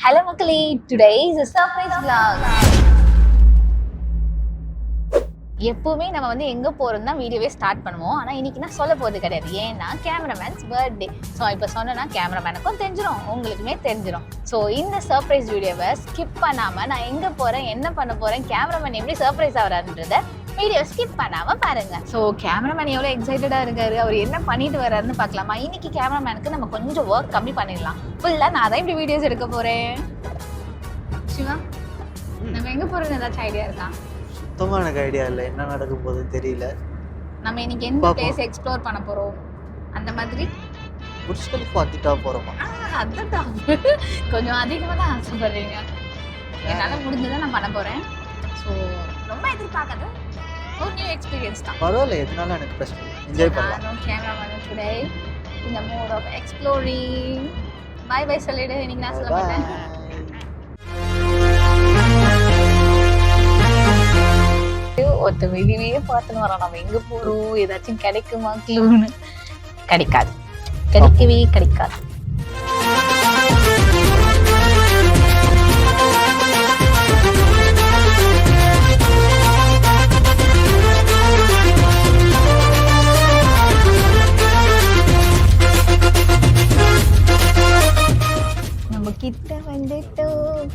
Hello மக்களே, today is a surprise vlog. எப்பவுமே நம்ம வந்து எங்க போறோம் தான் வீடியோவே ஸ்டார்ட் பண்ணுவோம். ஆனா இன்னைக்கு நான் சொல்ல போறது கிடையாது. ஏன்னா கேமராமேன்ஸ் பர்த்டே. ஸோ இப்போ சொன்னா கேமராமேனுக்கும் தெரிஞ்சிடும், உங்களுக்குமே தெரிஞ்சிடும். ஸோ இந்த சர்ப்ரைஸ் வீடியோவை ஸ்கிப் பண்ணாம நான் எங்க போறேன், என்ன பண்ண போறேன், கேமராமேன் எப்படி சர்ப்ரைஸ் ஆகிறாருன்றத வீடியோ ஸ்கிப் பண்ணாம பாருங்க. ஸோ கேமராமேன் எவ்வளோ எக்ஸைட்டடா இருக்காரு, அவர் என்ன பண்ணிட்டு வர்றாருன்னு பார்க்கலாமா. இன்னைக்கு கேமராமேனுக்கு நம்ம கொஞ்சம் ஒர்க் கம்மி பண்ணிடலாம். ஃபுல்லா நான் தான் இப்படி வீடியோஸ் எடுக்க போறேன். சிவா, நம்ம எங்க போறோம்னு ஏதாச்சும் ஐடியா இருக்கா? சுத்தமாக எனக்கு ஐடியா இல்லை, என்ன நடக்க போகுதுன்னு தெரியல. நம்ம இன்னைக்கு எந்த பிளேஸ் எக்ஸ்ப்ளோர் பண்ண போறோம் அந்த மாதிரி புர்ஜ் கலிஃபா கிட்டா போறோமா? அதுதான் கொஞ்சம் அதிகமாக தான் ஆசைப்படுறீங்க. என்னால் முடிஞ்சதை நான் பண்ண போறேன். ஸோ ரொம்ப எதிர்பார்க்காத ஒரு நியூ எக்ஸ்பீரியன்ஸ் தான். பரவாயில்ல, எதனால எனக்கு பிரச்சனை, என்ஜாய் பண்ணலாம். நானும் கேமராமேனும் டுடே இந்த mode of exploring. Bye bye சொல்லிடு, இன்னைக்கு நான் சொல்ல மாட்டேன். ஒருத்த வெளியே பார்த்துன்னு வரோம், நம்ம எங்க போறோம், ஏதாச்சும் கிடைக்குமா க்ளூன்னு. கிடைக்காது, கிடைக்கவே கிடைக்காது. நம்ம கிட்ட வந்துட்டோம்.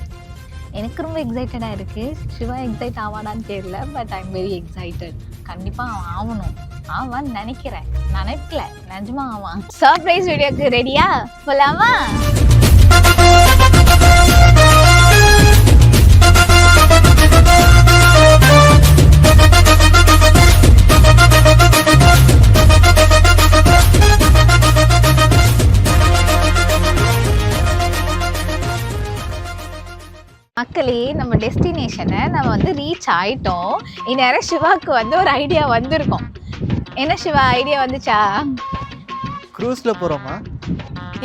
எனக்கு ரொம்ப எக்ஸைட்டடாக இருக்குது. சிவா எக்ஸைட் ஆவானான்னு தெரியல, but I am very excited. கண்டிப்பாக அவன் ஆகணும், ஆவான்னு நினைக்கிறேன். நினைக்கல, நிஜமா ஆவான். சர்ப்ரைஸ் வீடியோக்கு ரெடியா? போலாமா? மக்களே, நம்ம டெஸ்டினேஷனை நம்ம வந்து ரீச் ஆயிட்டோம். இந்நேரம் சிவாவுக்கு வந்து ஒரு ஐடியா வந்திருக்கும். என்ன சிவா, ஐடியா வந்துச்சா? க்ரூஸ்ல போறோமா?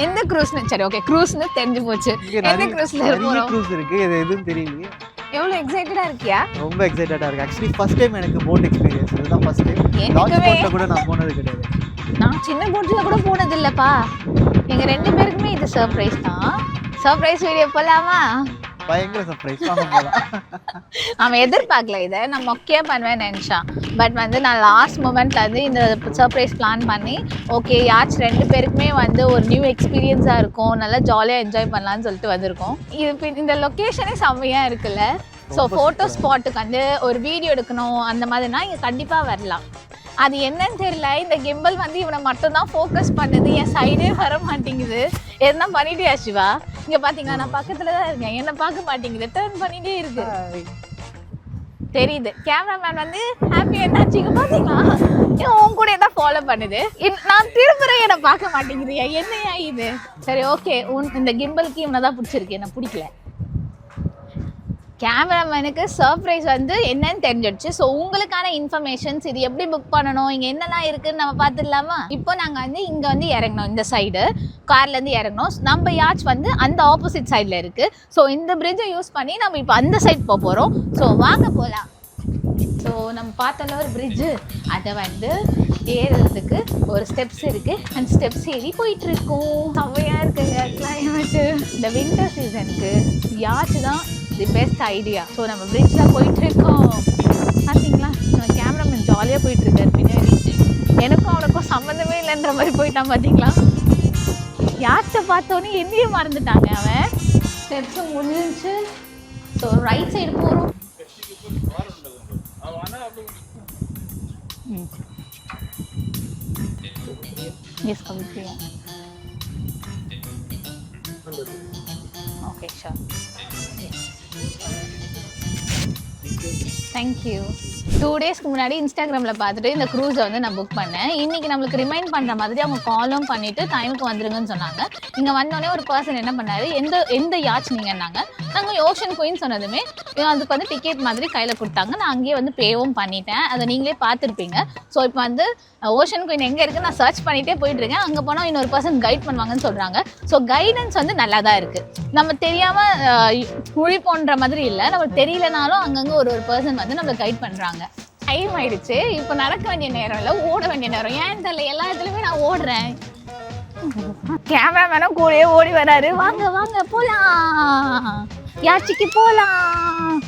எந்த க்ரூஸ்னு? சரி, ஓகே, க்ரூஸ்னு தெரிஞ்சு போச்சு. எந்த க்ரூஸ்ல போறோம்? க்ரூஸ் இருக்கு, இது எதுவும் தெரியலையே. எவ்வளவு எக்ஸைட்டடா இருக்கியா? ரொம்ப எக்ஸைட்டடா இருக்கு. ஆக்சுவலி ஃபர்ஸ்ட் டைம் எனக்கு போட் எக்ஸ்பீரியன்ஸ். இதுதான் ஃபர்ஸ்ட் டைம். லான்ச் போட்ல கூட நான் போனது கிடையாது. நான் சின்ன போட்ல கூட போனது இல்லப்பா. எங்க ரெண்டு பேருக்குமே இது சர்ப்ரைஸ் தான். சர்ப்ரைஸ் வீடியோ போலாமா? பயங்கர சர்ப்ரைஸ், வாங்க போலாம். அவன் எதிர்பார்க்கல இதை, நான் மொக்கையா பண்ணுவேன்னு நினைச்சான். பட் வந்து நான் லாஸ்ட் மூமெண்ட்ல வந்து இந்த சர்ப்ரைஸ் பிளான் பண்ணி, ஓகே யாச்சும் ரெண்டு பேருக்குமே வந்து ஒரு நியூ எக்ஸ்பீரியன்ஸா இருக்கும், நல்லா ஜாலியா என்ஜாய் பண்ணலாம்னு சொல்லிட்டு வந்திருக்கோம். இது இந்த லொக்கேஷனே செம்மையா இருக்குல்ல. ஸோ ஃபோட்டோ ஸ்பாட்டுக்கு வந்து ஒரு வீடியோ எடுக்கணும் அந்த மாதிரினா இங்கே கண்டிப்பாக வரலாம். அது என்னன்னு தெரியல, இந்த கிம்பல் வந்து இவனை மட்டும்தான் ஃபோக்கஸ் பண்ணுது, என் சைடே வர மாட்டேங்குது. எதுனா பண்ணிட்டியா சிவா? இங்கே பார்த்தீங்களா, நான் பக்கத்தில் தான் இருக்கேன், என்னை பார்க்க மாட்டேங்குது, டர்ன் பண்ணிட்டே இருக்கு. தெரியுது கேமராமேன் வந்து ஹாப்பி. என்னாச்சு இங்கே பார்த்தீங்களா, உன் கூட தான் ஃபாலோ பண்ணுது. நான் திரும்புறேன், என்னை பார்க்க மாட்டேங்குது, என்னையா இது? சரி, ஓகே, இந்த கிம்பலுக்கு இவனை தான் பிடிச்சிருக்கு, என்ன பிடிக்கல. கேமராமேனுக்கு சர்ப்ரைஸ் வந்து என்னன்னு தெரிஞ்சிடுச்சு. ஸோ உங்களுக்கான இன்ஃபர்மேஷன்ஸ், இது எப்படி புக் பண்ணணும், இங்கே என்னெல்லாம் இருக்குன்னு நம்ம பார்த்துடலாமா? இப்போ நாங்கள் வந்து இங்கே வந்து இறங்கணும், இந்த சைடு கார்லேருந்து இறங்கணும். நம்ம யாச் வந்து அந்த ஆப்போசிட் சைடில் இருக்குது. ஸோ இந்த பிரிட்ஜை யூஸ் பண்ணி நம்ம இப்போ அந்த சைட் போக போகிறோம். ஸோ வாங்க போகலாம். ஸோ நம்ம பார்த்தோம்ல ஒரு பிரிட்ஜு, அதை வந்து ஏறுறதுக்கு ஒரு ஸ்டெப்ஸ் இருக்குது. அந்த ஸ்டெப்ஸ் ஏறி போயிட்டுருக்கோம். செம்மையாக இருக்குங்க கிளைமேட்டு. இந்த வின்டர் சீசனுக்கு யாச்சு தான் தி பெஸ்ட் ஐடியா. ஸோ நம்ம பிரிட்ஜில் போயிட்டுருக்கோம். பார்த்தீங்களா, நம்ம கேமராமேன் ஜாலியாக போயிட்டுருக்காரு பின்னாடி. எனக்கும் அவனுக்கும் சம்மந்தமே இல்லைன்ற மாதிரி போயிட்டான். பார்த்தீங்களா, யாச்சை பார்த்தோன்னே என்னையும் மறந்துட்டாங்க அவன். ஸ்டெப்ஸும் முடிஞ்சிச்சு. ஸோ ரைட் சைடு போகிறோம். Yes, come here. Okay, sure. Yes. Thank you. 2 டேஸ்க்கு முன்னாடி இன்ஸ்டாகிராமில் பார்த்துட்டு இந்த க்ரூஸை வந்து நான் புக் பண்ணேன். இன்றைக்கி நம்மளுக்கு ரிமைண்ட் பண்ணுற மாதிரி அவங்க காலும் பண்ணிவிட்டு டைமுக்கு வந்துருங்கன்னு சொன்னாங்க. இங்கே வந்தோடனே ஒரு பர்சன் என்ன பண்ணார், எந்த யாச் நீங்கன்னாங்க. நாங்கள் ஓஷன் குயின் சொன்னதுமே அதுக்கு வந்து டிக்கெட் மாதிரி கையில் கொடுத்தாங்க. நான் அங்கேயே வந்து பேவும் பண்ணிட்டேன், அதை நீங்களே பார்த்துருப்பீங்க. ஸோ இப்போ வந்து ஓஷன் குயின் எங்கே இருக்குன்னு நான் சர்ச் பண்ணிகிட்டே போயிட்டுருக்கேன். அங்கே போனால் இன்னொரு பர்சன் கைட் பண்ணுவாங்கன்னு சொல்கிறாங்க. ஸோ கைடன்ஸ் வந்து நல்லா தான் இருக்குது. நம்ம தெரியாமல் மொழி போன்ற மாதிரி இல்லை, நம்மளுக்கு தெரியலனாலும் அங்கங்கே ஒரு பர்சன் வந்து நம்மளை கைட் பண்ணுறாங்க. டைம் ஆயிடுச்சு, இப்போ நடக்க வேண்டிய நேரம் இல்லை, ஓட வேண்டிய நேரம். ஏன் தெரியல, எல்லா இடத்துலையுமே நான் ஓடுறேன். கேமராமேனும் கூடயே ஓடி வராரு. வாங்க வாங்க போலாம், யாச்சிக்கு போலாம்.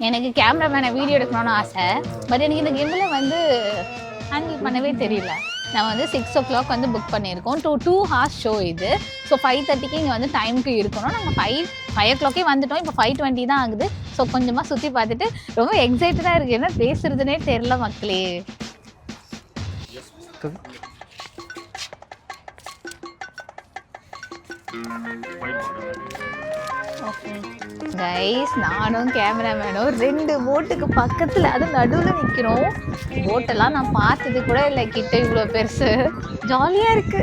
எனக்கு கேமராமேனை வீடியோ எடுக்கணும்னு ஆசை. பட் எனக்கு இந்த கிம்பில் வந்து ஹேண்டில் பண்ணவே தெரியல. நம்ம வந்து 6 o'clock வந்து புக் பண்ணியிருக்கோம். 2 hours ஷோ இது. ஸோ 5:30க்கு இங்கே வந்து டைமுக்கு இருக்கணும். நாங்கள் 5 o'clockே வந்துட்டோம். இப்போ 5:20 தான் ஆகுது. ஸோ கொஞ்சமாக சுற்றி பார்த்துட்டு ரொம்ப எக்ஸைட்டடாக இருக்குது. என்ன பேசுறதுனே தெரியல மக்களே. கைஸ், நானும் கேமராமேனும் 2 போட்டுக்கு பக்கத்தில் அதுவும் நடுவில் நிற்கிறோம். போட்டெல்லாம் நான் பார்த்தது கூட இல்லை கிட்ட, இவ்வளோ பெருசு. ஜாலியாக இருக்கு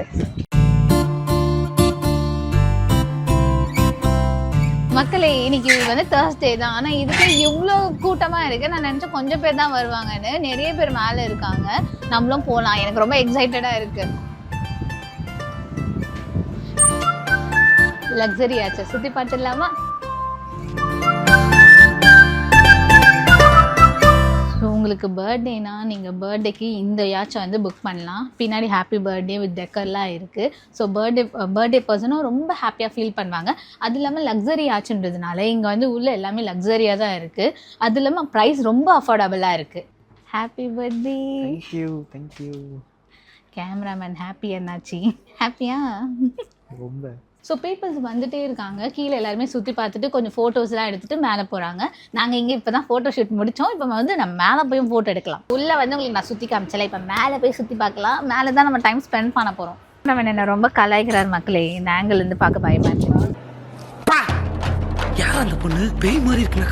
மக்களே. இன்னைக்கு வந்து Thursday தான். ஆனால் இதுக்கு இவ்வளோ கூட்டமாக இருக்குது. நான் நினச்சேன் கொஞ்சம் பேர் தான் வருவாங்கன்னு. நிறைய பேர் மேலே இருக்காங்க. நம்மளும் போகலாம். எனக்கு ரொம்ப எக்ஸைட்டடாக இருக்குது. லக்ஸரி ஆச்சு, சுற்றி பார்த்துடலாமா? ஸோ உங்களுக்கு பர்த்டேனா நீங்கள் பர்த்டேக்கு இந்த யாச்சை வந்து புக் பண்ணலாம். பின்னாடி ஹாப்பி பர்த்டே வித் டெக்கர்லாம் இருக்குது. ஸோ பர்த்டே பர்சனும் ரொம்ப ஹாப்பியாக ஃபீல் பண்ணுவாங்க. அது இல்லாமல் லக்ஸரி ஆச்சுன்றதுனால இங்கே வந்து உள்ள எல்லாமே லக்ஸரியாக தான் இருக்குது. அது இல்லாமல் ப்ரைஸ் ரொம்ப அஃபோர்டபுளாக இருக்குது. Happy birthday. Thank you. Cameraman happy என்னாச்சு? ஹாப்பியா? ரொம்ப. ஸோ பீப்புள்ஸ் வந்துட்டே இருக்காங்க. கீழே எல்லாருமே சுற்றி பார்த்துட்டு கொஞ்சம் ஃபோட்டோஸ்லாம் எடுத்துகிட்டு மேலே போகிறாங்க. நாங்கள் இங்கே இப்போ தான் ஃபோட்டோ ஷூட் முடித்தோம். இப்போ வந்து நம்ம மேலே போய் ஃபோட்டோ எடுக்கலாம். உள்ளே வந்து உங்களுக்கு நான் சுற்றி காமிச்சல. இப்போ மேலே போய் சுற்றி பார்க்கலாம். மேலே தான் நம்ம டைம் ஸ்பெண்ட் பண்ண போகிறோம். நம்ம என்ன ரொம்ப கலாய்க்கிறார் மக்களே. இந்த ஆங்கிள் இருந்து பார்க்க பயமாச்சு. யார் அந்த பொண்ணு? பேய் மாதிரி இருக்கு.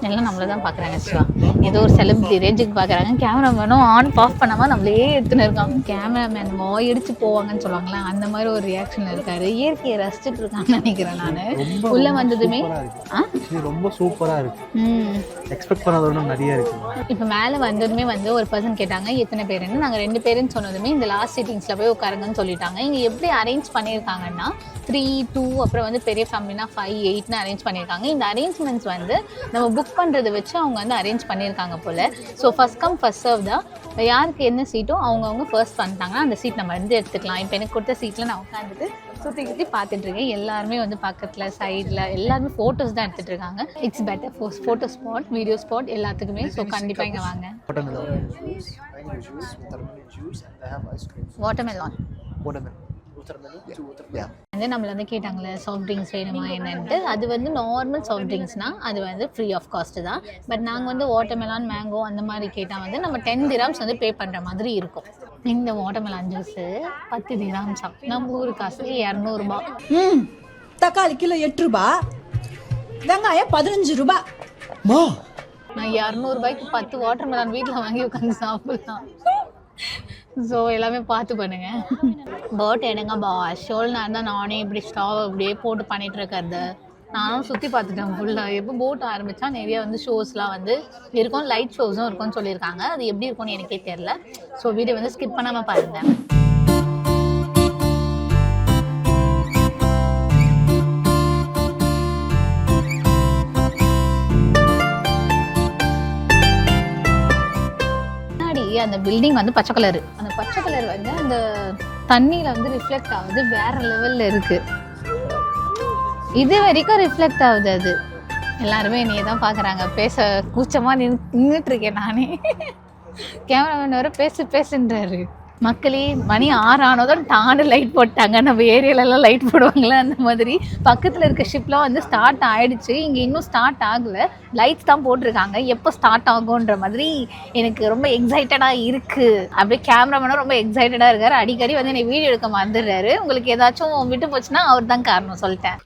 எல்லாம் நம்மள தான் பார்க்குறாங்க. சிவா ஏதோ ஒரு செலிபிரிட்டி ரேஞ்சுக்கு பார்க்குறாங்க. கேமராமேனும் ஆன் ஆஃப் பண்ணாமல் நம்மளே எடுத்துன்னு இருக்காங்க. கேமராமேன் வாயடிச்சு போவாங்கன்னு சொல்லுவாங்களா, அந்த மாதிரி ஒரு ரியாக்ஷன் இருக்காரு. இயற்கையை ரசிச்சுட்டு இருக்காங்கன்னு நினைக்கிறேன் நான். உள்ள வந்ததுமே ரொம்ப சூப்பராக இருக்கு. எக்ஸ்பெக்ட் பண்ணாத நிறைய இருக்கு. இப்போ மேலே வந்ததுமே வந்து ஒரு பர்சன் கேட்டாங்க எத்தனை பேருன்னு. நாங்கள் 2 பேருன்னு சொன்னதுமே இந்த லாஸ்ட் சீட்டிங்ஸில் போய் உட்காருங்கன்னு சொல்லிட்டாங்க. இங்கே எப்படி அரேஞ்ச் பண்ணியிருக்காங்கன்னா 3, 2 அப்புறம் வந்து பெரிய ஃபேமிலினா 5, 8ன்னு அரேஞ்ச் பண்ணியிருக்காங்க. இந்த அரேஞ்ச்மெண்ட்ஸ் வந்து நம்ம புக் பண்ணுறதை வச்சு அவங்க வந்து அரேஞ்ச் பண்ணியிருக்காங்க போல். So first come first serve தான். யாருக்கு என்ன சீட்டோ அவங்கவுங்க ஃபர்ஸ்ட் பண்ணிட்டாங்கன்னா அந்த சீட் நம்ம வந்து எடுத்துக்கலாம். இப்போ எனக்கு கொடுத்த சீட்டில் நான் உட்காந்துட்டு சுற்றி பார்த்துட்ருக்கேன். எல்லாருமே வந்து பக்கத்தில் சைடில் எல்லாருமே ஃபோட்டோஸ் தான் எடுத்துகிட்டு இருக்காங்க. It's better photo spot, video spot எல்லாத்துக்குமே. ஸோ கண்டிப்பாக இங்கே வாங்க. வாட்டர்மெலான் வந்து நம்மள வந்து கேட்டாங்களே சாஃப்ட் ட்ரிங்க்ஸ் வேணுமா என்னன்ட்டு. அது வந்து நார்மல் சாஃப்ட் ட்ரிங்க்ஸ்னால் அது வந்து ஃப்ரீ ஆஃப் காஸ்ட் தான். பட் நாங்கள் வந்து வாட்டர்மெலான், மேங்கோ அந்த மாதிரி கேட்டால் வந்து நம்ம 10 dirhams வந்து பே பண்ணுற மாதிரி இருக்கும். இந்த வாட்டர்மெலான் ஜூஸு 10 dirhams. நம்ம ஊர் காசு 200 ரூபாய். தக்காளி கிலோ 8 ரூபாய், வெங்காயம் 15 ரூபாய். நான் 200 ரூபாய்க்கு 10 வாட்டர்மெலான் வீட்டில் வாங்கி உட்காந்து சாப்பிடலாம். ஸோ எல்லாமே பார்த்து பண்ணுங்க. போட் எடுங்க பாஸ். ஷோல்னா இருந்தால் நானே இப்படி ஸ்டாவ் அப்படியே போட்டு பண்ணிட்டு இருக்கிறது. நானும் சுற்றி பார்த்துட்டேன் ஃபுல்லாக. எப்போ போட் ஆரம்பித்தா நிறைய வந்து ஷோஸ்லாம் வந்து இருக்கும். லைட் ஷோஸும் இருக்கும்னு சொல்லியிருக்காங்க. அது எப்படி இருக்கும்னு எனக்கே தெரில. ஸோ வீடியோ வந்து ஸ்கிப் பண்ணாமல் பாருங்கள். அந்த பில்டிங் வந்து பச்சை கலரு. அந்த பச்சை கலர் வந்து அந்த தண்ணியில் வந்து ரிஃப்ளெக்ட் ஆகுது. வேற லெவலில் இருக்கு. இது வரைக்கும் ரிஃப்ளெக்ட் ஆகுது. அது எல்லாருமே என்னைய தான் பார்க்குறாங்க. பேச கூச்சமாக நின்றுட்டு இருக்கேன் நானே. கேமராமேன் வேறு பேசுன்றாரு. மக்களே மணி 6 ஆனதும் டான்னு லைட் போட்டாங்க. நம்ம ஏரியாலலாம் லைட் போடுவாங்களே அந்த மாதிரி. பக்கத்தில் இருக்க ஷிப்லாம் வந்து ஸ்டார்ட் ஆகிடுச்சு. இங்கே இன்னும் ஸ்டார்ட் ஆகலை. லைட்ஸ் தான் போட்டிருக்காங்க. எப்போ ஸ்டார்ட் ஆகுன்ற மாதிரி எனக்கு ரொம்ப எக்ஸைட்டடாக இருக்குது. அப்படியே கேமராமேனும் ரொம்ப எக்ஸைட்டடாக இருக்கார். அடிக்கடி வந்து என்னை வீடியோ எடுக்க மறந்துடுறாரு. உங்களுக்கு ஏதாச்சும் விட்டு போச்சுன்னா அவர் தான் காரணம் சொல்லிட்டேன்.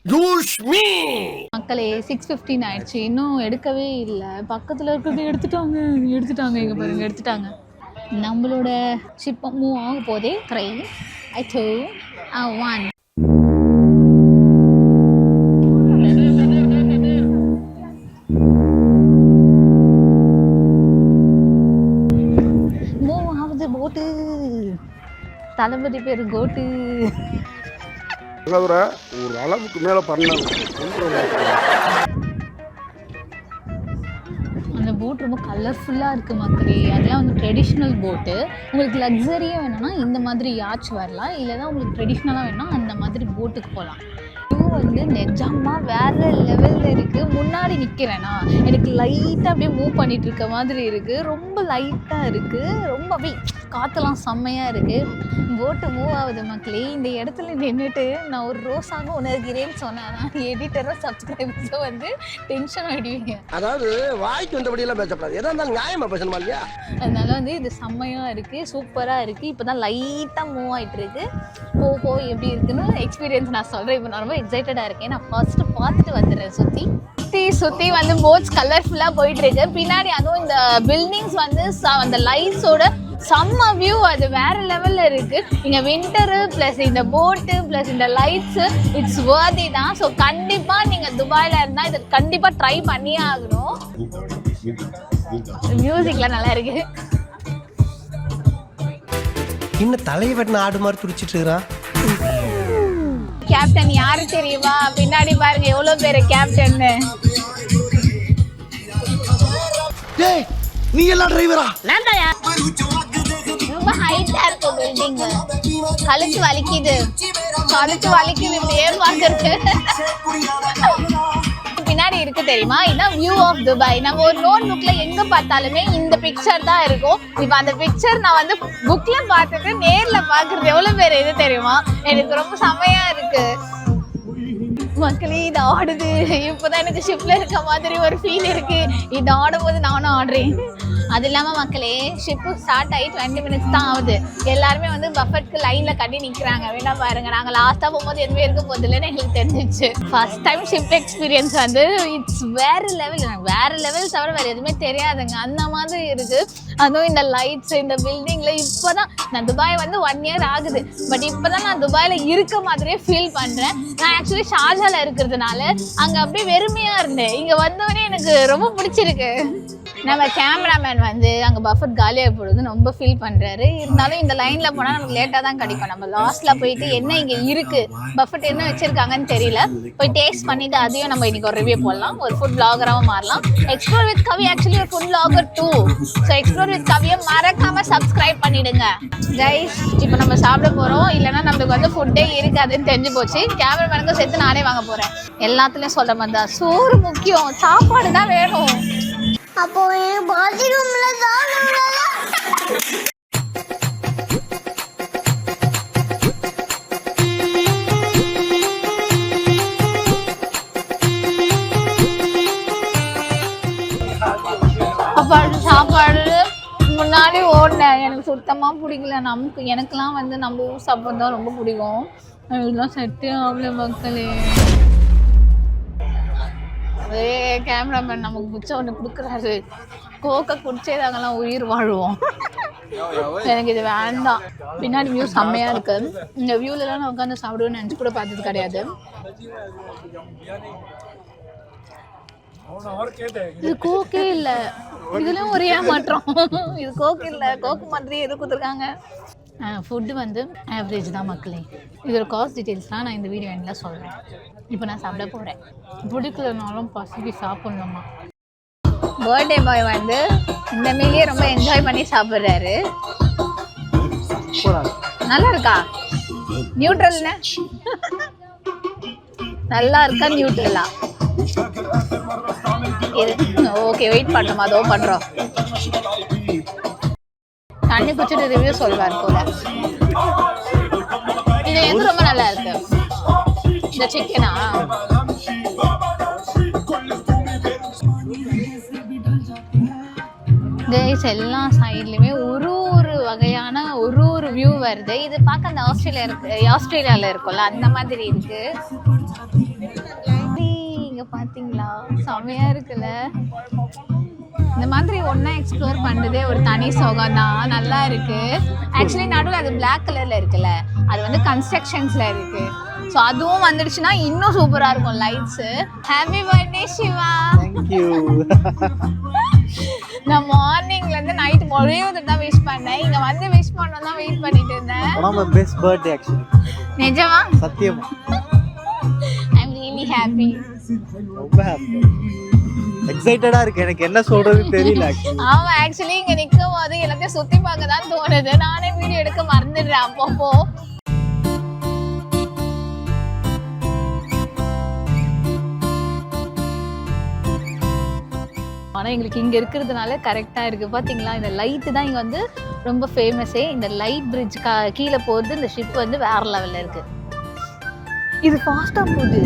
மக்களே 6:15 ஆயிடுச்சு. இன்னும் எடுக்கவே இல்லை. பக்கத்தில் இருக்கிறது எடுத்துட்டாங்க. இங்கே பாருங்க எடுத்துட்டாங்க. நம்மளோட ஷிப் மூவ் ஆக போதே 3, 2, 1. மூவ் ஆகுது போட்டு. தளபதி பேர் கோட்டு. ஒரு அளவுக்கு மேலே பண்ணாங்க. அந்த போட் ரொம்ப கலர்ஃபுல்லாக இருக்குது மக்களே. அதெல்லாம் வந்து ட்ரெடிஷ்னல் போட்டு. உங்களுக்கு லக்ஸரியாக வேணும்னா இந்த மாதிரி யாட்ச் வரலாம், இல்லைனா உங்களுக்கு ட்ரெடிஷ்னலாக வேணும்னா அந்த மாதிரி போட்டுக்கு போகலாம். வியூ வந்து நிஜமாக வேறு லெவலில் இருக்குது. முன்னாடி நிற்கிறேன்னா எனக்கு லைட்டாக அப்படியே மூவ் பண்ணிகிட்டு இருக்க மாதிரி இருக்குது. ரொம்ப லைட்டாக இருக்குது, ரொம்ப அப்படியே காற்றலாம் செம்மையாக இருக்குது. போட்டு மூவ் ஆகுது மக்களே. இந்த இடத்துல நின்றுட்டு நான் ஒரு ரோஸாக உணர்கிறேன்னு சொன்னேன்னா எடிட்டரும் சப்ஸ்கிரைபர்ஸும் வந்து டென்ஷன் ஆகிடுவீங்க. அதாவது வாய்க்கு வந்தபடியெல்லாம் பேசப்படாது, எதா இருந்தாலும் நியாயமா பேசணுமா இல்லையா? அதனால வந்து இது செம்மையாக இருக்குது, சூப்பராக இருக்குது. இப்போ தான் லைட்டாக மூவ் ஆகிட்டு இருக்கு. போ எப்படி இருக்குன்னு எக்ஸ்பீரியன்ஸ் நான் சொல்கிறேன். இப்போ நான் ரொம்ப எக்ஸைட்டடாக இருக்கேன். நான் ஃபர்ஸ்ட்டு பார்த்துட்டு வந்துடுறேன். சுற்றி வந்து போட்ஸ் கலர்ஃபுல்லாக போயிட்டுருக்கு. பின்னாடி அதுவும் இந்த பில்டிங்ஸ் வந்து அந்த லைட்ஸோட செம்ம வியூ, அது வேறு லெவலில் இருக்குது. இங்கே விண்டரு ப்ளஸ் இந்த போட்டு ப்ளஸ் இந்த லைட்ஸு இட்ஸ் வர்தி தான். ஸோ கண்டிப்பாக நீங்கள் துபாயில் இருந்தால் இதை கண்டிப்பாக ட்ரை பண்ணியே ஆகணும். மியூசிக்லாம் நல்லா இருக்குது. இன்னும் தலையை வெட்டின ஆடு மாதிரி துடிச்சிட்டு இருக்கிறான். கேப்டன் யாரு தெரியுமா? பின்னாடி பாருங்க எவ்வளோ பேர் கேப்டன்னு. நீ எல்லாம் டிரைவரா? ரொம்ப ஹைட்டா இருக்கும் பில்டிங். கழுத்து வலிக்குது இப்படியே பார்க்கறது. பின்னாடி இருக்கு தெரியுமா, இதான் வியூ ஆஃப் துபாய். நம்ம ஒரு நோட் புக்ல எங்க பார்த்தாலுமே இந்த பிக்சர் தான் இருக்கும். இப்ப அந்த பிக்சர் நான் வந்து புக்ல பார்த்துட்டு நேர்ல பாக்குறது எவ்வளவு பேர் இது தெரியுமா? எனக்கு ரொம்ப செமையா இருக்கு மக்களே. இது ஆடுது. இப்போதான் எனக்கு ஷிப்ல இருக்க மாதிரி ஒரு ஃபீல் இருக்கு. இது ஆடும்போது நானும் ஆடுறேன். அது இல்லாமல் மக்களே, ஷிப்பு ஸ்டார்ட் ஆகி 20 minutes தான் ஆகுது. எல்லாருமே வந்து பஃபெட்க்கு லைனில் கட்டி நிற்கிறாங்க. வேணா பாருங்க, நாங்கள் லாஸ்ட்டாக போகும்போது எதுவுமே இருக்க போதில்லைன்னு எங்களுக்கு தெரிஞ்சிச்சு. ஃபர்ஸ்ட் டைம் ஷிப் எக்ஸ்பீரியன்ஸ் வந்து இட்ஸ் வேறு லெவல். எனக்கு வேறு லெவல் தவிர வேறு எதுவுமே தெரியாதுங்க. அந்த மாதிரி இருக்குது. அதுவும் இந்த லைட்ஸ் இந்த பில்டிங்கில் இப்போ தான் நான் துபாய் வந்து 1 year ஆகுது. பட் இப்போ தான் நான் துபாயில் இருக்க மாதிரியே ஃபீல் பண்ணுறேன். நான் ஆக்சுவலி ஷார்ஜாவில் இருக்கிறதுனால அங்கே அப்படியே வெறுமையாக இருந்தேன். இங்கே வந்தவொடனே எனக்கு ரொம்ப பிடிச்சிருக்கு. நம்ம கேமராமேன் வந்து அங்கே பஃபெட் காலியாக போடுறது ரொம்ப ஃபீல் பண்ணுறாரு. இருந்தாலும் இந்த லைனில் போனால் நமக்கு லேட்டாக தான் கிடைக்கும். நம்ம லாஸ்ட்டில் போயிட்டு என்ன இங்கே இருக்குது, பஃபெட் என்ன வச்சுருக்காங்கன்னு தெரியல, போய் டேஸ்ட் பண்ணிவிட்டு அதையும் நம்ம இன்றைக்கி ஒரு ரிவ்யூ போடலாம். ஒரு ஃபுட் பிளாகராகவும் மாறலாம். எக்ஸ்ப்ளோர் வித் கவி ஆக்சுவலி ஒரு food blogger too. So explore with கவியை மறக்காமல் சப்ஸ்கிரைப் பண்ணிவிடுங்க கைஸ். இப்போ நம்ம சாப்பிட போகிறோம், இல்லைனா நம்மளுக்கு வந்து ஃபுட்டே இருக்காதுன்னு தெரிஞ்சு போச்சு. கேமராமேனுக்கும் சேர்த்து நானே வாங்க போகிறேன். எல்லாத்துலேயும் சொல்கிற மாதிரி தான், சோறு முக்கியம், சாப்பாடு தான் வேணும். அப்போ பாத்ரூம்ல சாப்பாடு முன்னாடி ஓடினேன். எனக்கு சுத்தமாக பிடிக்கல. எனக்குலாம் வந்து நம்ம ஊர் சாப்பாடு தான் ரொம்ப பிடிக்கும். இதெல்லாம் செட்டே ஆகல மக்களே. அதே கேமராமேன் நமக்கு பிடிச்ச ஒன்று கொடுக்குறாரு. கோக்கை குடிச்சே நாங்கெல்லாம் உயிர் வாழ்வோம். எனக்கு இது வேண்டாம். பின்னாடி வியூ செம்மையாக இருக்குது. இந்த வியூலலாம் நான் உட்காந்து சாப்பிடுவேன்னு நினச்சி கூட பார்த்தது கிடையாது. இது கோக்கே இல்லை. இதுலேயும் ஒரே ஏமாற்றம். இது கோக்கு இல்லை, கோக்கு மாதிரி எது கொடுத்துருக்காங்க. ஃபுட்டு வந்து ஆவரேஜ் தான் மக்களே. இதோட காஸ்ட் டீட்டெயில்ஸ்லாம் நான் இந்த வீடியோ எண்டில் சொல்கிறேன். இப்போ நான் சாப்பிட போகிறேன். பிடிக்கலனாலும் பசிக்கு சாப்பிட்ணுமா. பர்த்டே பாய் வந்து இந்த மீலையே ரொம்ப என்ஜாய் பண்ணி சாப்பிட்றாரு. நல்லா இருக்கா? நியூட்ரல்னு நல்லா இருக்கா? நியூட்ரலா? ஓகே, வெயிட் பண்ணணுமா? அதோ பண்ணுறோம். தண்ணி குடிச்சிட்டு ரிவ்யூ சொல்வார் போல. இது எது ரொம்ப நல்லா இருக்கு? இந்த சிக்கனா? கைஸ், எல்லா சைட்லையுமே ஒரு வகையான ஒரு வியூ வருது. இது பார்க்க அந்த ஆஸ்திரேலியாவில் இருக்கும்ல அந்த மாதிரி இருக்கு. இங்கே பார்த்தீங்களா, செமையாக இருக்குல்ல. இந்த மாதிரி ஒன்றா எக்ஸ்ப்ளோர் பண்ணுறதே ஒரு தனி சுகம் தான். நல்லா இருக்குது. ஆக்சுவலி நடுவில் அது பிளாக் கலரில் இருக்குல்ல, அது வந்து கன்ஸ்ட்ரக்ஷன்ஸில் இருக்குது. ஸோ அதுவும் வந்துடுச்சுன்னா இன்னும் சூப்பராக இருக்கும் lights. Happy birthday Shiva. Thank you. நான் மார்னிங்லேருந்து நைட் ஒரே தான் விஷ் பண்ணேன். இங்கே வந்து விஷ் பண்ண தான் வெயிட் பண்ணிட்டு இருந்தேன். Best birthday actually. நிஜமா? சத்தியமா. ஹாப்பி? ரொம்ப ஹாப்பி, எக்ஸைட்டடா இருக்கு. எனக்கு என்ன சொல்றதுன்னு தெரியல. ஆமா, ஆக்சுவலி இங்க நிக்கும் போது எல்லாத்தையும் சுத்தி பார்க்க தான் தோணுது. நானே வீடியோ எடுக்க மறந்துடுறேன் அப்பப்போ. ஆனால் எங்களுக்கு இங்கே இருக்கிறதுனால கரெக்டாக இருக்குது. பார்த்தீங்களா, இந்த லைட்டு தான் இங்கே வந்து ரொம்ப ஃபேமஸே. இந்த லைட் பிரிட்ஜ் கீழே போகிறது இந்த ஷிப் வந்து வேறு லெவலில் இருக்குது. இது ஃபாஸ்ட்டாக போகுது.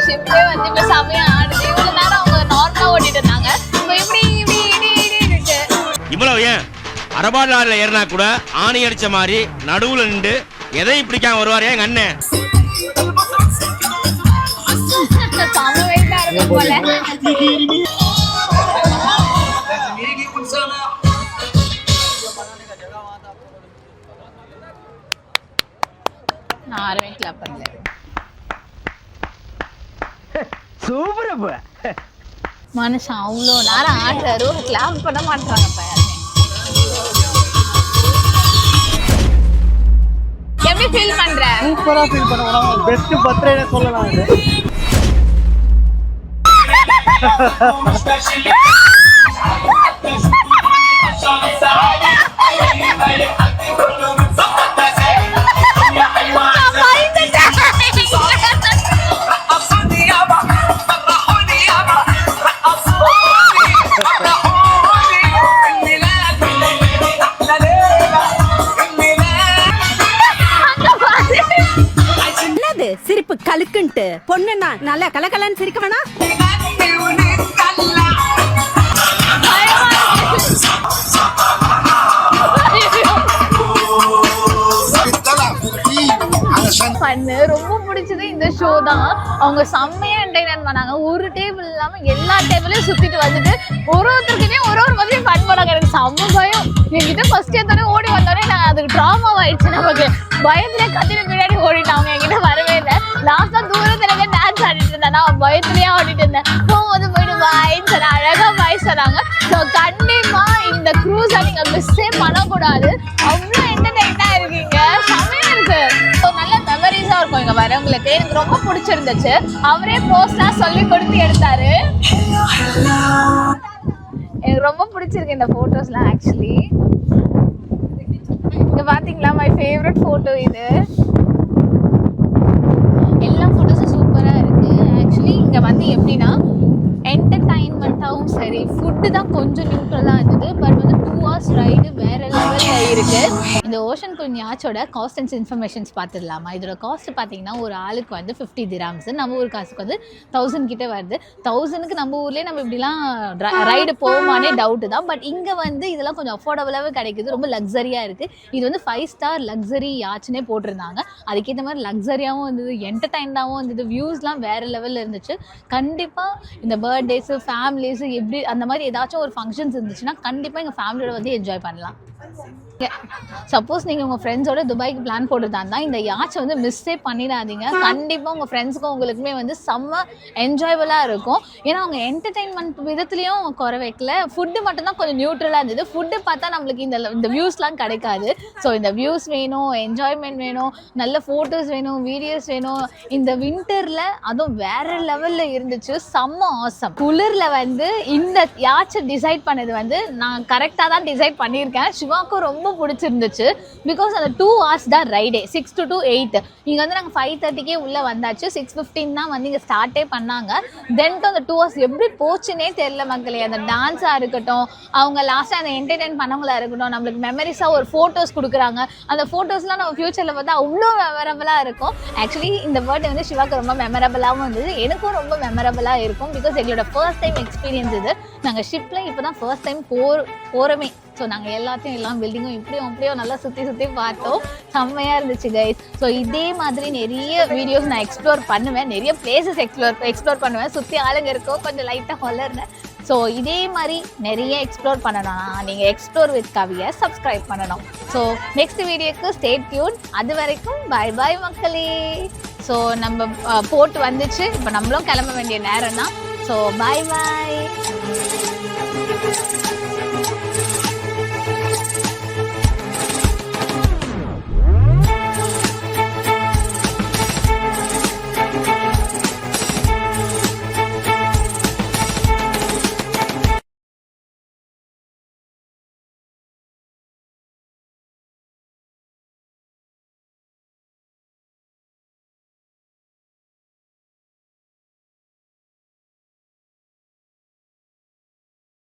ஷிப்பே வந்து இப்போ செமையாக ஆடுது. இவ்வளோ நேரம் அவங்க நார்மலாக ஓட்டிட்டு இருந்தாங்க. இப்போ இப்படி இப்படி இடி இடி இருக்கு. இவ்வளவு ஏன் அரபாடாரில் ஏறினா கூட ஆணி அடிச்ச மாதிரி நடுவில் நின்று எதையும் பிடிக்காம வருவார் எங்க அண்ணன். செம வெயிட்டா இருக்கும் போல. நான் யாருமே கிளாப் பண்ணல. சூப்பர். மனுஷன் அவ்வளோ நேரம் ஆடுறாரு, ஒரு கிளாப் பண்ண மாட்டாங்க. எப்படி ஃபீல் பண்ற? சூப்பரா ஃபீல் பண்ணுவோம். பெஸ்ட் பர்த்டே சொல்லலாம் இது. சிரிப்பு கலுக்குன்ட்டு பொண்ணுன்னா நல்லா கலகலன்னு சிரிக்க வேணா. ரொம்ப பிடிச்சது இந்த ஷோ தான். அவங்க செம்மையா என்டர்டைன் பண்ணாங்க. ஒரு டேபிள் இல்லாம எல்லா டேபிளையும் சுத்திட்டு வந்துட்டு ஒருத்தருக்குமே ஒரு மாதிரி ஃபன் பண்ணாங்க. எனக்கு செம்ம பயம். என்கிட்ட ஃபர்ஸ்ட் ஏத்தானே ஓடி வந்தானே நான் அதுக்கு ட்ராமா ஆயிடுச்சு. நமக்கு பயத்துல கத்தின பின்னாடி ஓடிட்டாங்க. என்கிட்ட வரவே இல்லை. லாஸ்டா தூரத்துல டான்ஸ் ஆடிட்டு இருந்தேன். நான் பயத்துலயே ஆடிட்டு இருந்தேன். போகும்போது போயிட்டு பாய்ன்னு சொன்ன அழகா பாய் சொன்னாங்க. ஸோ கண்டிப்பா இந்த க்ரூஸை நீங்க மிஸ்ஸே பண்ணக்கூடாது. அவ்வளோ என்டர்டைனா இருக்கீங்க. செமையா இருக்கு. ஸோ நல்ல மெமரிஸா இருக்கும் இங்க வரவங்களுக்கு. எனக்கு ரொம்ப பிடிச்சிருந்துச்சு. அவரே போஸ்ட்லாம் சொல்லி கொடுத்து எடுத்தாரு. எனக்கு ரொம்ப பிடிச்சிருக்கு இந்த போட்டோஸ்லாம். ஆக்சுவலி இங்க பாத்தீங்களா, மை ஃபேவரட் போட்டோ இது. எல்லா போட்டோஸும் சூப்பரா இருக்கு. ஆக்சுவலி இங்க வந்து எப்படின்னா என்டர்டைன்மெண்ட்டாகவும் சரி, ஃபுட்டு தான் கொஞ்சம் நியூட்ரலாக இருந்தது. பட் வந்து 2 hours ரைடு வேற லெவலில் இருக்கு. இந்த ஓஷன் குயின் யாட்சோட காஸ்ட் அண்ட் இன்ஃபர்மேஷன்ஸ் பார்த்துடலாமா? இதோட காஸ்ட் பார்த்தீங்கன்னா ஒரு ஆளுக்கு வந்து 50 dirhams. நம்ம ஊர் காசுக்கு வந்து 1000 கிட்ட வருது. 1000க்கு நம்ம ஊர்லேயே நம்ம இப்படிலாம் ரைடு போகுமானே டவுட்டு தான். பட் இங்கே வந்து இதெல்லாம் கொஞ்சம் அஃபோர்டபுளாகவே கிடைக்குது. ரொம்ப லக்ஸரியாக இருக்குது. இது வந்து 5 star லக்ஸரி யாட்ச்னே போட்டிருந்தாங்க. அதுக்கேற்ற மாதிரி லக்ஸரியாகவும் இருந்தது, என்டர்டைன்டாகவும் இருந்தது. வியூஸ்லாம் வேறு லெவலில் இருந்துச்சு. கண்டிப்பாக இந்த பர்த்டேஸு, ஃபேமிலிஸு எப்படி அந்த மாதிரி ஏதாச்சும் ஒரு ஃபங்க்ஷன்ஸ் இருந்துச்சுன்னா கண்டிப்பாக எங்கள் ஃபேமிலியோட வந்து என்ஜாய் பண்ணலாம். சப்போஸ் நீங்கள் உங்கள் ஃப்ரெண்ட்ஸோட துபாய்க்கு பிளான் போட்டுருந்தா இருந்தால் இந்த யாட்சை வந்து மிஸ்ஸே பண்ணிடாதீங்க. கண்டிப்பாக உங்கள் ஃப்ரெண்ட்ஸுக்கும் உங்களுக்குமே வந்து செம்ம என்ஜாயபுளாக இருக்கும். ஏன்னா அவங்க என்டர்டெயின்மெண்ட் விதத்துலேயும் குறை வைக்கல. ஃபுட்டு மட்டும்தான் கொஞ்சம் நியூட்ரலாக இருந்தது. ஃபுட்டு பார்த்தா நம்மளுக்கு இந்த வியூஸ்லாம் கிடைக்காது. ஸோ இந்த வியூஸ் வேணும், என்ஜாய்மெண்ட் வேணும், நல்ல ஃபோட்டோஸ் வேணும், வீடியோஸ் வேணும். இந்த வின்டரில் அதுவும் வேறு லெவலில் இருந்துச்சு. செம்ம ஆசம். குளிரில் வந்து இந்த யாட்சை டிசைட் பண்ணது வந்து நான் கரெக்டாக தான் டிசைட் பண்ணியிருக்கேன். சிவாக்கும் ரொம்ப பிடிச்சிருந்துச்சு. பிகாஸ் அந்த 2 hours தான் ரைடே, 6 to 8. இங்கே வந்து நாங்கள் 5:30க்கே உள்ளே வந்தாச்சு. 6:15 தான் வந்து இங்கே ஸ்டார்ட்டே பண்ணாங்க. தென்ட்டு அந்த 2 hours எப்படி போச்சுன்னே தெரியல மக்களே. அந்த டான்ஸாக இருக்கட்டும், அவங்க லாஸ்ட்டாக அந்த என்டர்டெயின் பண்ணவங்களா இருக்கட்டும், நம்மளுக்கு மெமரிஸாக ஒரு ஃபோட்டோஸ் கொடுக்குறாங்க. அந்த ஃபோட்டோஸ்லாம் நம்ம ஃப்யூச்சரில் பார்த்தா அவ்வளோ மெமரபுளாக இருக்கும். ஆக்சுவலி இந்த பர்த்டே வந்து சிவாக்கு ரொம்ப மெமரபுளாகவும் இருந்தது. எனக்கும் ரொம்ப மெமரபுளாக இருக்கும். பிகாஸ் எங்களோட ஃபர்ஸ்ட் டைம் எக்ஸ்பீரியன்ஸ் இது. நாங்கள் ஷிப்பில் இப்போ தான் ஃபர்ஸ்ட் டைம் போகிறோமே. ஸோ நாங்கள் எல்லாத்தையும் எல்லாம் பில்டிங்கும் இப்படியும் அப்படியும் நல்லா சுற்றி பார்த்தோம். செம்மையாக இருந்துச்சு கைஸ். ஸோ இதே மாதிரி நிறைய வீடியோஸ் நான் எக்ஸ்ப்ளோர் பண்ணுவேன். நிறைய பிளேசஸ் எக்ஸ்ப்ளோர் பண்ணுவேன். சுற்றி ஆளுங்க இருக்கோம், கொஞ்சம் லைட்டாக வளர்னேன். ஸோ இதே மாதிரி நிறைய எக்ஸ்ப்ளோர் பண்ணணும்னா நீங்கள் எக்ஸ்ப்ளோர் வித் கவியை சப்ஸ்கிரைப் பண்ணணும். ஸோ நெக்ஸ்ட் வீடியோக்கு ஸ்டே டியூன். அது வரைக்கும் பாய் பாய் மக்களே. ஸோ நம்ம போட்டு வந்துச்சு. இப்போ நம்மளும் கிளம்ப வேண்டிய நேரம் தான். ஸோ பாய் பாய்.